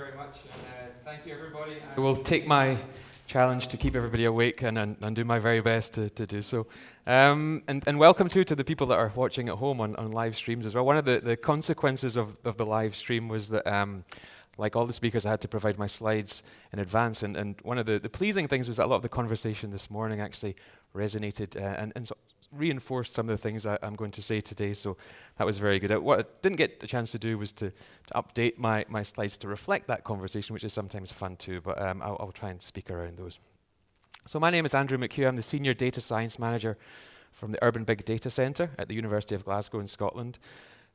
very much, and thank you, everybody. I will take my challenge to keep everybody awake and do my very best to do so. And welcome to the people that are watching at home on live streams as well. One of the consequences of the live stream was that, like all the speakers, I had to provide my slides in advance, and one of the pleasing things was that a lot of the conversation this morning actually resonated and so reinforced some of the things I'm going to say today, so that was very good. What I didn't get a chance to do was to update my slides to reflect that conversation, which is sometimes fun too, but I'll try and speak around those. So my name is Andrew McHUGH. I'm the Senior Data Science Manager from the Urban Big Data Centre at the University of Glasgow in Scotland.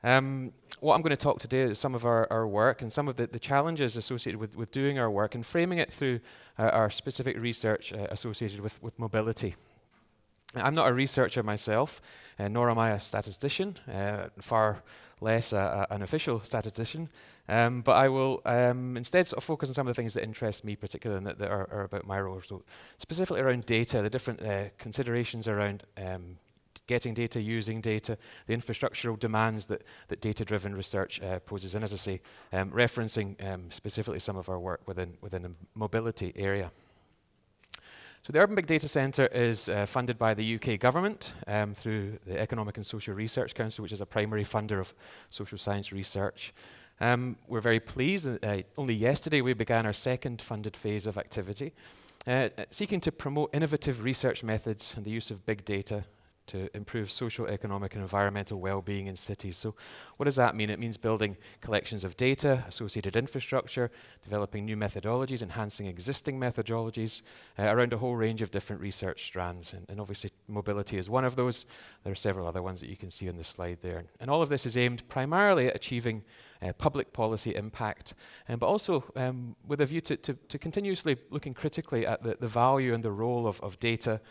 What I'm going to talk today is some of our work and some of the challenges associated with doing our work and framing it through our specific research associated with mobility. I'm not a researcher myself, nor am I a statistician, far less an official statistician, but I will instead sort of focus on some of the things that interest me particularly and that are about my role. So specifically around data, the different considerations around getting data, using data, the infrastructural demands that data-driven research poses, and as I say, referencing specifically some of our work within the mobility area. So the Urban Big Data Centre is funded by the UK government through the Economic and Social Research Council, which is a primary funder of social science research. We're very pleased that only yesterday we began our second funded phase of activity, seeking to promote innovative research methods and the use of big data to improve social, economic and environmental well-being in cities. So what does that mean? It means building collections of data, associated infrastructure, developing new methodologies, enhancing existing methodologies around a whole range of different research strands. And obviously mobility is one of those. There are several other ones that you can see on the slide there. And all of this is aimed primarily at achieving public policy impact, but also with a view to continuously looking critically at the value and the role of data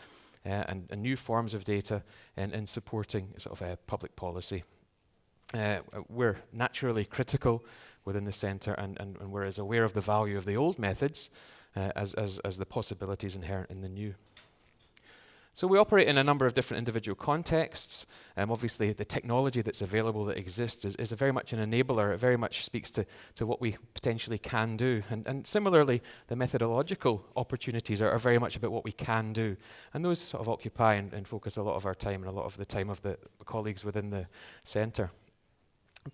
and new forms of data in supporting sort of public policy. We're naturally critical within the centre and we're as aware of the value of the old methods as the possibilities inherent in the new. So we operate in a number of different individual contexts. Obviously the technology that's available that exists is very much an enabler. It very much speaks to what we potentially can do. And similarly, the methodological opportunities are very much about what we can do. And those sort of occupy and focus a lot of our time and a lot of the time of the colleagues within the centre.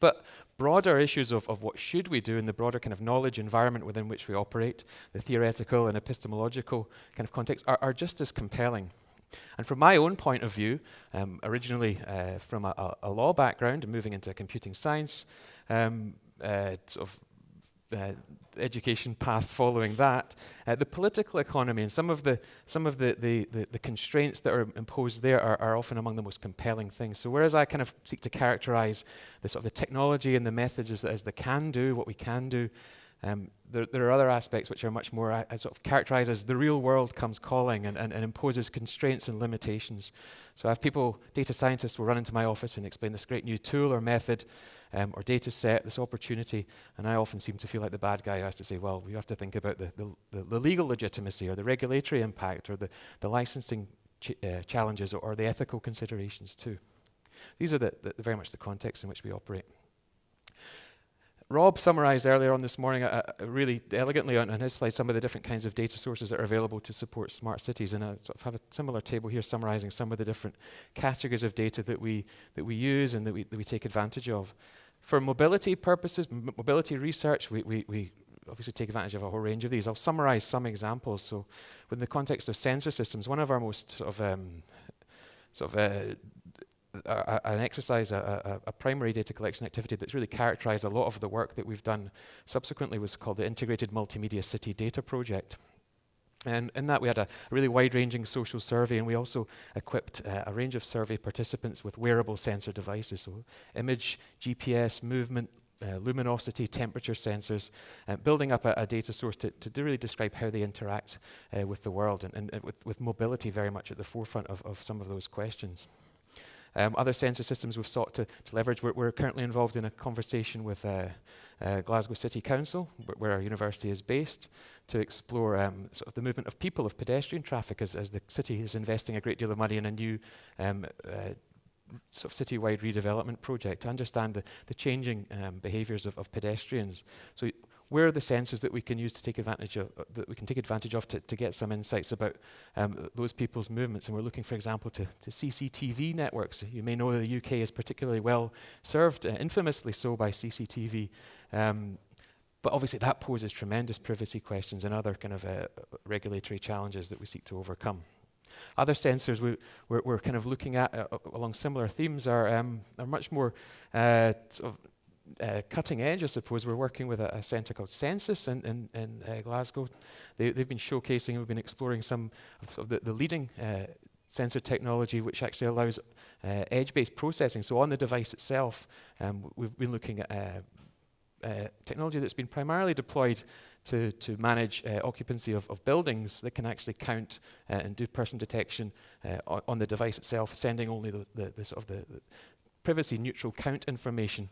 But broader issues of what should we do in the broader kind of knowledge environment within which we operate, the theoretical and epistemological kind of context are just as compelling. And from my own point of view, originally from a law background and moving into computing science, education path following that, the political economy and some of the constraints that are imposed there are often among the most compelling things. So whereas I kind of seek to characterize the sort of the technology and the methods as the can do, what we can do, there are other aspects which are much more sort of characterized as the real world comes calling and imposes constraints and limitations. So I have people, data scientists will run into my office and explain this great new tool or method or data set, this opportunity, and I often seem to feel like the bad guy who has to say, well, we have to think about the legal legitimacy or the regulatory impact or the licensing challenges or the ethical considerations too. These are very much the context in which we operate. Rob summarized earlier on this morning really elegantly on his slide some of the different kinds of data sources that are available to support smart cities, and I sort of have a similar table here summarizing some of the different categories of data that we use and that we take advantage of. For mobility purposes, mobility research, we obviously take advantage of a whole range of these. I'll summarize some examples. So within the context of sensor systems, one of our most an exercise, a primary data collection activity that's really characterized a lot of the work that we've done subsequently was called the Integrated Multimedia City Data Project. And in that we had a really wide-ranging social survey, and we also equipped a range of survey participants with wearable sensor devices, so image, GPS, movement, luminosity, temperature sensors, building up a data source to really describe how they interact with the world and with mobility very much at the forefront of some of those questions. Other sensor systems we've sought to leverage, we're currently involved in a conversation with Glasgow City Council, where our university is based, to explore sort of the movement of people, of pedestrian traffic, as the city is investing a great deal of money in a new sort of citywide redevelopment project to understand the changing behaviours of pedestrians. So where are the sensors that we can use to take advantage of, to get some insights about those people's movements. And we're looking, for example, to CCTV networks. You may know that the UK is particularly well served, infamously so, by CCTV. But obviously that poses tremendous privacy questions and other kind of regulatory challenges that we seek to overcome. Other sensors we're kind of looking at along similar themes are much more cutting edge, I suppose. We're working with a centre called Census in Glasgow. They've been showcasing, we've been exploring some of the leading sensor technology which actually allows edge-based processing. So on the device itself, we've been looking at technology that's been primarily deployed to manage occupancy of buildings that can actually count and do person detection on the device itself, sending only the sort of the privacy neutral count information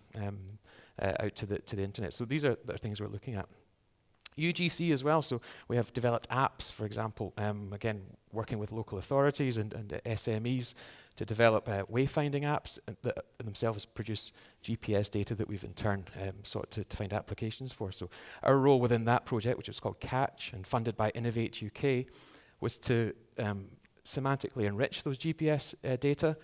out to the internet. So these are the things we're looking at. UGC as well, so we have developed apps, for example, again, working with local authorities and SMEs to develop wayfinding apps that themselves produce GPS data that we've in turn sought to find applications for. So our role within that project, which is called Catch and funded by Innovate UK, was to semantically enrich those GPS data,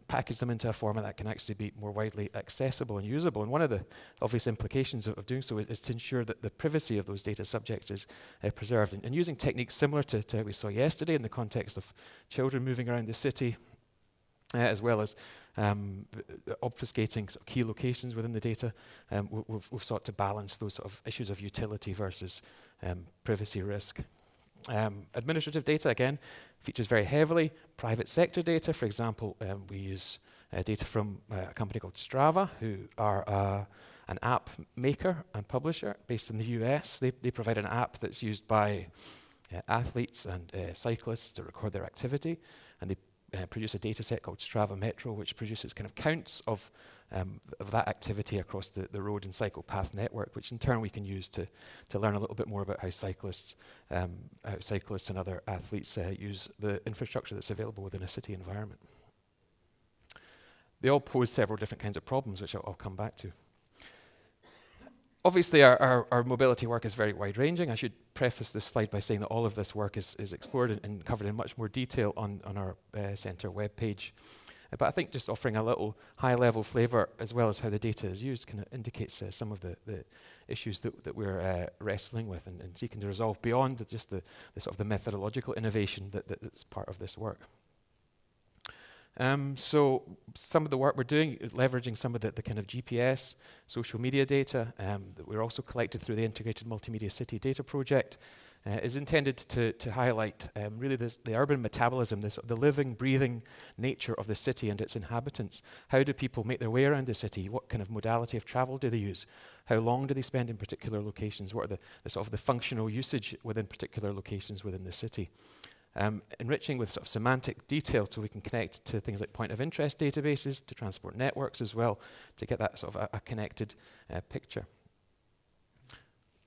package them into a format that can actually be more widely accessible and usable. And one of the obvious implications of doing so is to ensure that the privacy of those data subjects is preserved. And using techniques similar to how we saw yesterday in the context of children moving around the city, as well as obfuscating sort of key locations within the data, we've sought to balance those sort of issues of utility versus privacy risk. Administrative data, again, features very heavily. Private sector data, for example, we use data from a company called Strava, who are an app maker and publisher based in the US. They provide an app that's used by athletes and cyclists to record their activity, and they produce a data set called Strava Metro, which produces kind of counts of that activity across the road and cycle path network, which in turn we can use to learn a little bit more about how cyclists and other athletes use the infrastructure that's available within a city environment. They all pose several different kinds of problems, which I'll come back to. Obviously, our mobility work is very wide-ranging. I should preface this slide by saying that all of this work is explored and covered in much more detail on our centre webpage. But I think just offering a little high-level flavour, as well as how the data is used, kind of indicates some of the issues that we're wrestling with and seeking to resolve beyond just the sort of the methodological innovation that's part of this work. So some of the work we're doing, leveraging some of the kind of GPS, social media data that we're also collected through the Integrated Multimedia City Data Project, is intended to highlight really the urban metabolism, the living, breathing nature of the city and its inhabitants. How do people make their way around the city? What kind of modality of travel do they use? How long do they spend in particular locations? What are the sort of the functional usage within particular locations within the city? Enriching with sort of semantic detail so we can connect to things like point of interest databases, to transport networks as well, to get that sort of a connected picture.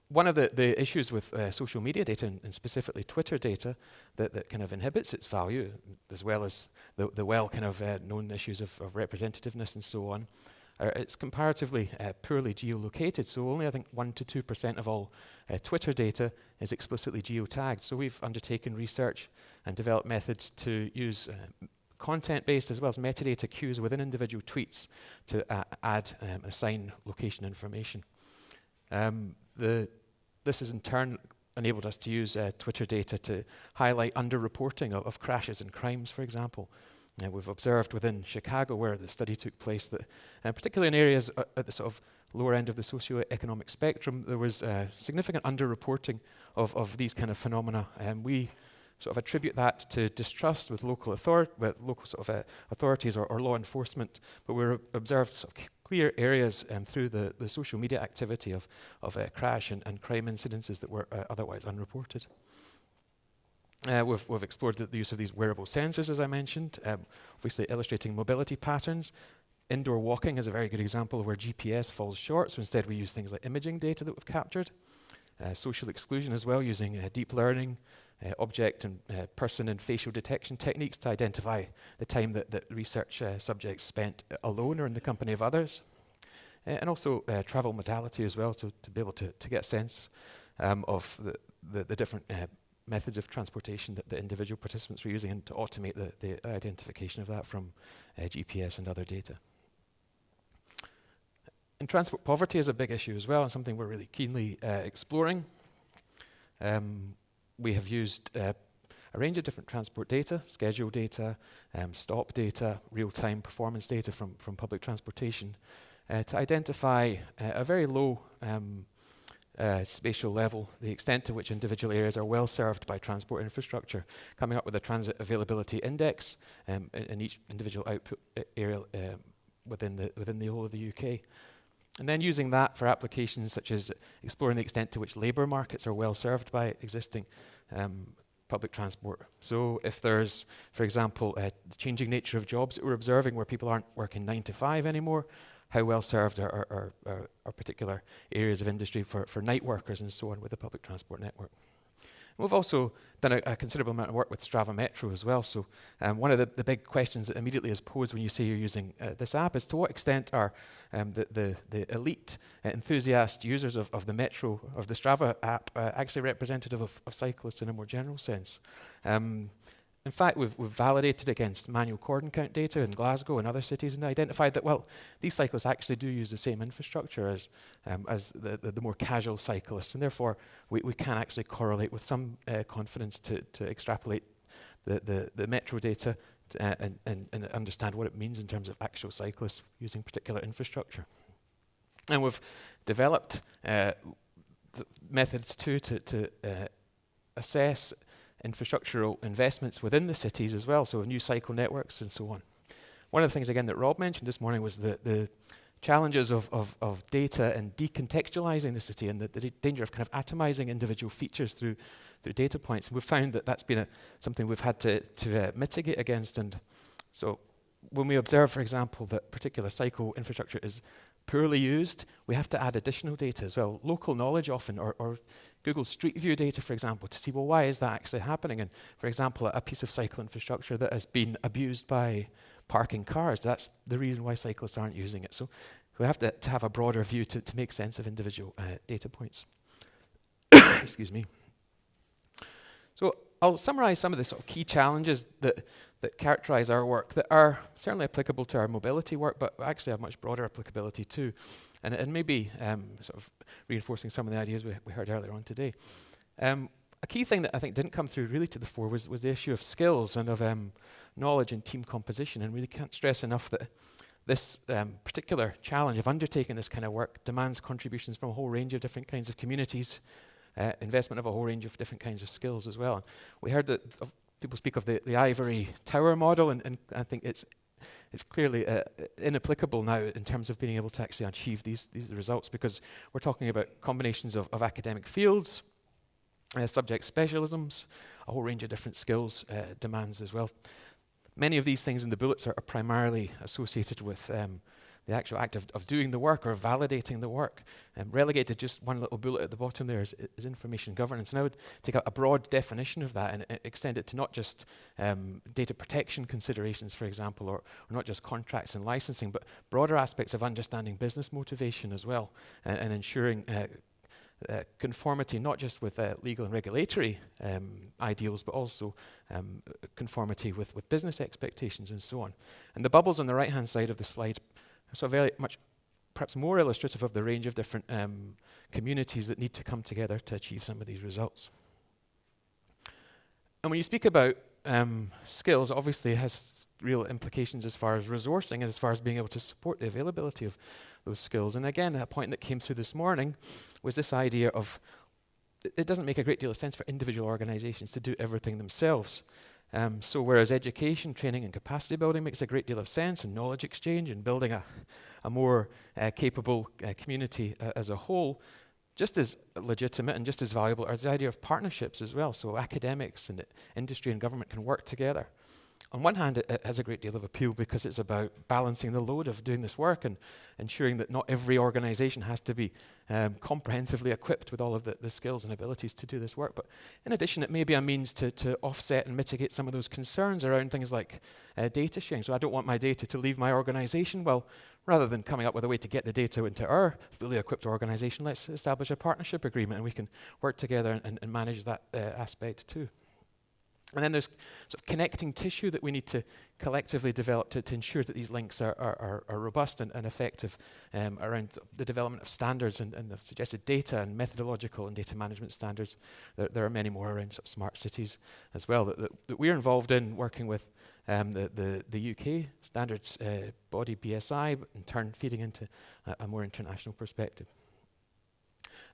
One of the issues with social media data, and specifically Twitter data, that kind of inhibits its value, as well as the well kind of known issues of representativeness and so on, it's comparatively poorly geolocated. So only I think 1% to 2% of all Twitter data is explicitly geotagged. So we've undertaken research and developed methods to use content-based as well as metadata queues within individual tweets to add and assign location information. This has in turn enabled us to use Twitter data to highlight underreporting of crashes and crimes, for example. We've observed within Chicago, where the study took place, that particularly in areas at the sort of lower end of the socioeconomic spectrum, there was significant underreporting of these kind of phenomena. We sort of attribute that to distrust with local authorities or law enforcement, but we observed sort of clear areas through the social media activity of crash and crime incidences that were otherwise unreported. We've explored the use of these wearable sensors, as I mentioned, obviously illustrating mobility patterns. Indoor walking is a very good example of where GPS falls short, so instead we use things like imaging data that we've captured. Social exclusion as well, using deep learning, object and person and facial detection techniques to identify the time that research subjects spent alone or in the company of others. and also travel modality as well, to be able to get a sense of the different methods of transportation that the individual participants were using, and to automate the identification of that from GPS and other data. And transport poverty is a big issue as well, and something we're really keenly exploring. We have used a range of different transport data, schedule data, stop data, real-time performance data from public transportation, to identify a very low spatial level the extent to which individual areas are well served by transport infrastructure, coming up with a transit availability index in each individual output area within the whole of the UK. And then using that for applications such as exploring the extent to which labour markets are well served by existing public transport. So if there's, for example, the changing nature of jobs that we're observing where people aren't working 9 to 5 anymore, how well served are particular areas of industry for night workers and so on with the public transport network. We've also done a considerable amount of work with Strava Metro as well. So one of the big questions that immediately is posed when you say you're using this app is, to what extent are the elite enthusiast users of the Metro, of the Strava app, actually representative of cyclists in a more general sense? In fact, we've validated against manual cordon count data in Glasgow and other cities, and identified that, well, these cyclists actually do use the same infrastructure as the more casual cyclists, and therefore we can actually correlate with some confidence to extrapolate the Metro data and understand what it means in terms of actual cyclists using particular infrastructure. And we've developed methods too to assess infrastructural investments within the cities as well, so new cycle networks and so on. One of the things, again, that Rob mentioned this morning was the challenges of data and decontextualizing the city, and the danger of kind of atomizing individual features through data points. And we've found that that's been something we've had to mitigate against. And so when we observe, for example, that particular cycle infrastructure is poorly used, we have to add additional data as well, local knowledge often, or Google Street View data, for example, to see, well, why is that actually happening? And for example, a piece of cycle infrastructure that has been abused by parking cars, that's the reason why cyclists aren't using it. So we have to have a broader view to make sense of individual data points. Excuse me. So I'll summarize some of the sort of key challenges that characterize our work, that are certainly applicable to our mobility work, but actually have much broader applicability too, and maybe sort of reinforcing some of the ideas we heard earlier on today. A key thing that I think didn't come through really to the fore was the issue of skills and of knowledge and team composition, and really can't stress enough that this particular challenge of undertaking this kind of work demands contributions from a whole range of different kinds of communities, investment of a whole range of different kinds of skills as well. And we heard that people speak of the ivory tower model, and I think it's clearly inapplicable now in terms of being able to actually achieve these results, because we're talking about combinations of academic fields, subject specialisms, a whole range of different skills demands as well. Many of these things in the bullets are primarily associated with the actual act of doing the work or validating the work. Relegated just one little bullet at the bottom there is information governance. And I would take a broad definition of that and extend it to not just data protection considerations, for example, or not just contracts and licensing, but broader aspects of understanding business motivation as well, and ensuring conformity not just with legal and regulatory ideals, but also conformity with business expectations and so on. And the bubbles on the right-hand side of the slide are so very much, perhaps more illustrative of the range of different communities that need to come together to achieve some of these results. And when you speak about skills, obviously it has real implications as far as resourcing and as far as being able to support the availability of those skills. And again, a point that came through this morning was this idea of it doesn't make a great deal of sense for individual organizations to do everything themselves. So whereas education, training and capacity building makes a great deal of sense, and knowledge exchange and building a more capable community as a whole, just as legitimate and just as valuable is the idea of partnerships as well. So academics and industry and government can work together On one hand, it has a great deal of appeal because it's about balancing the load of doing this work and ensuring that not every organization has to be comprehensively equipped with all of the skills and abilities to do this work. But in addition, it may be a means to offset and mitigate some of those concerns around things like data sharing. So I don't want my data to leave my organization. Well, rather than coming up with a way to get the data into our fully equipped organization, let's establish a partnership agreement and we can work together and manage that aspect too. And then there's sort of connecting tissue that we need to collectively develop to ensure that these links are robust and effective around the development of standards and the suggested data and methodological and data management standards. There are many more around sort of smart cities as well that we're involved in, working with the UK standards body BSI, but in turn feeding into a more international perspective.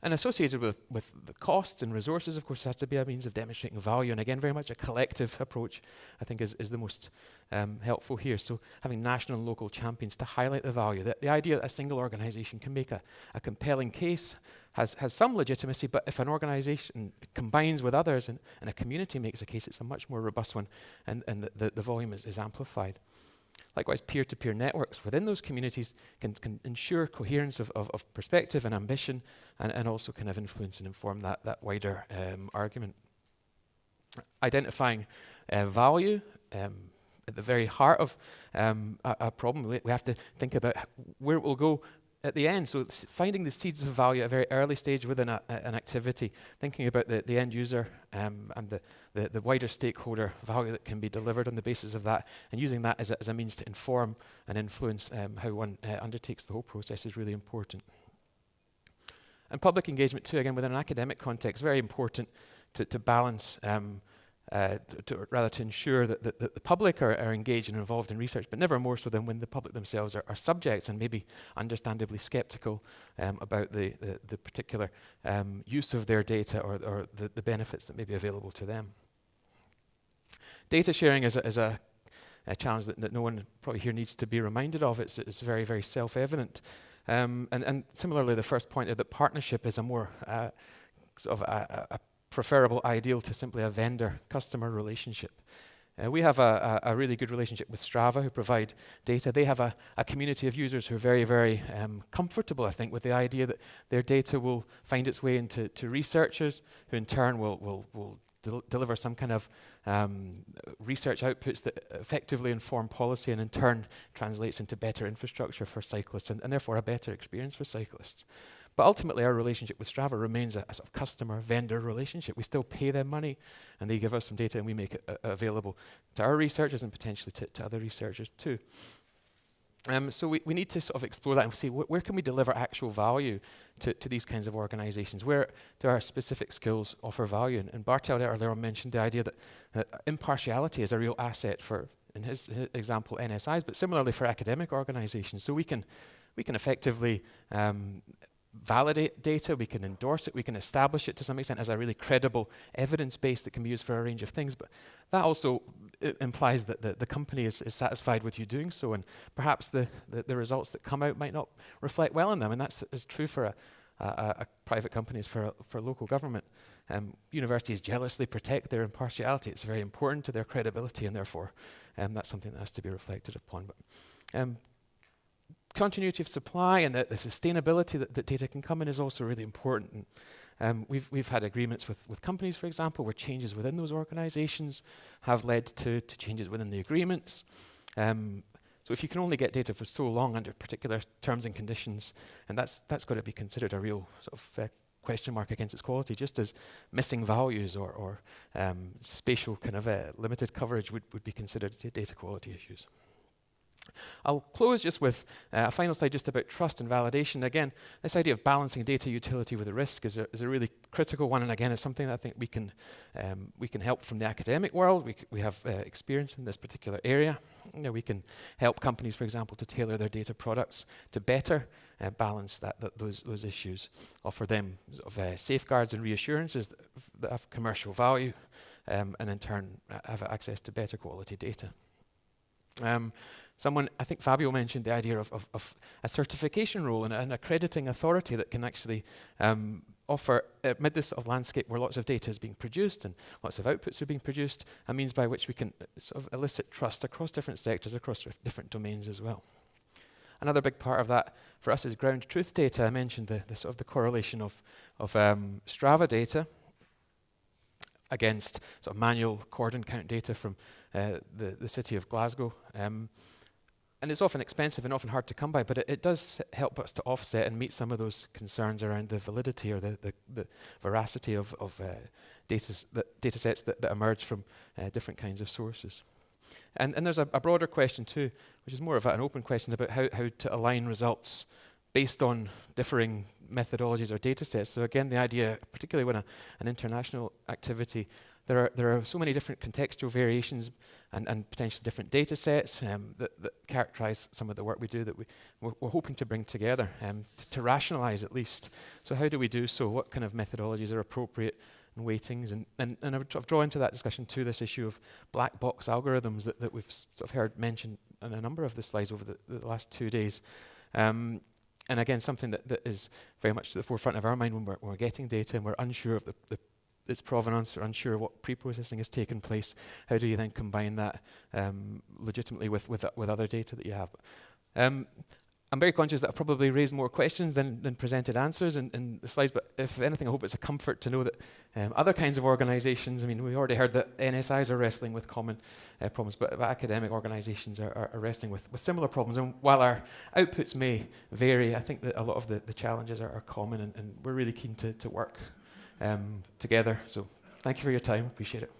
And associated with the costs and resources, of course, has to be a means of demonstrating value. And again, very much a collective approach, I think, is the most helpful here. So having national and local champions to highlight the value. The idea that a single organization can make a compelling case has some legitimacy, but if an organization combines with others and a community makes a case, it's a much more robust one, and the volume is amplified. Likewise, peer-to-peer networks within those communities can ensure coherence of perspective and ambition, and also kind of influence and inform that wider argument. Identifying value at the very heart of a problem, we have to think about where it will go at the end. So finding the seeds of value at a very early stage within an activity, thinking about the end user and the wider stakeholder value that can be delivered on the basis of that, and using that as a means to inform and influence how one undertakes the whole process is really important. And public engagement too, again, within an academic context, very important to balance to ensure that the public are engaged and involved in research, but never more so than when the public themselves are subjects and maybe understandably skeptical about the particular use of their data or the benefits that may be available to them. Data sharing is a challenge that no one probably here needs to be reminded of. It's very, very self-evident. And similarly, the first point is that partnership is a more sort of a preferable ideal to simply a vendor-customer relationship. We have a really good relationship with Strava, who provide data. They have a community of users who are very, very comfortable, I think, with the idea that their data will find its way into researchers, who in turn will deliver some kind of research outputs that effectively inform policy and in turn translates into better infrastructure for cyclists and therefore a better experience for cyclists. But ultimately, our relationship with Strava remains a sort of customer-vendor relationship. We still pay them money, and they give us some data, and we make it available to our researchers and potentially to other researchers too. So we need to sort of explore that and see where can we deliver actual value to these kinds of organizations? Where do our specific skills offer value? And Bartel earlier on mentioned the idea that impartiality is a real asset for, in his example, NSIs, but similarly for academic organizations. So we can effectively validate data, we can endorse it, we can establish it to some extent as a really credible evidence base that can be used for a range of things, but that also implies that the company is satisfied with you doing so, and perhaps the results that come out might not reflect well on them, and that's is true for a private company as for local government. Universities jealously protect their impartiality. It's very important to their credibility, and therefore that's something that has to be reflected upon. But continuity of supply and the sustainability that data can come in is also really important. And we've had agreements with companies, for example, where changes within those organizations have led to changes within the agreements. So if you can only get data for so long under particular terms and conditions, and that's got to be considered a real sort of question mark against its quality, just as missing values or spatial kind of limited coverage would be considered data quality issues. I'll close just with a final slide just about trust and validation. Again, this idea of balancing data utility with the risk is a really critical one, and again, it's something that I think we can help from the academic world. We have experience in this particular area. You know, we can help companies, for example, to tailor their data products to better balance those issues, offer them sort of, safeguards and reassurances that have commercial value, and in turn have access to better quality data. Someone, I think Fabio mentioned the idea of a certification role and an accrediting authority that can actually offer, amid this sort of landscape where lots of data is being produced and lots of outputs are being produced, a means by which we can sort of elicit trust across different sectors, across different domains as well. Another big part of that for us is ground truth data. I mentioned the sort of the correlation of Strava data against sort of manual cordon count data from the city of Glasgow. And it's often expensive and often hard to come by, but it does help us to offset and meet some of those concerns around the validity or the veracity of data sets that emerge from different kinds of sources. And there's a broader question too, which is more of an open question about how to align results based on differing methodologies or data sets. So again, the idea, particularly when an international activity, there are so many different contextual variations and potentially different data sets that characterize some of the work we do that we're hoping to bring together to rationalize at least. So how do we do so? What kind of methodologies are appropriate and weightings? And I've drawn into that discussion too this issue of black box algorithms that we've sort of heard mentioned in a number of the slides over the last 2 days. And again, something that is very much to the forefront of our mind when we're getting data and we're unsure of its provenance or unsure what pre-processing has taken place. How do you then combine that legitimately with other data that you have? I'm very conscious that I've probably raised more questions than presented answers in the slides, but if anything, I hope it's a comfort to know that other kinds of organizations, I mean, we already heard that NSIs are wrestling with common problems, but academic organizations are wrestling with similar problems. And while our outputs may vary, I think that a lot of the challenges are common, and we're really keen to work together. So thank you for your time. Appreciate it.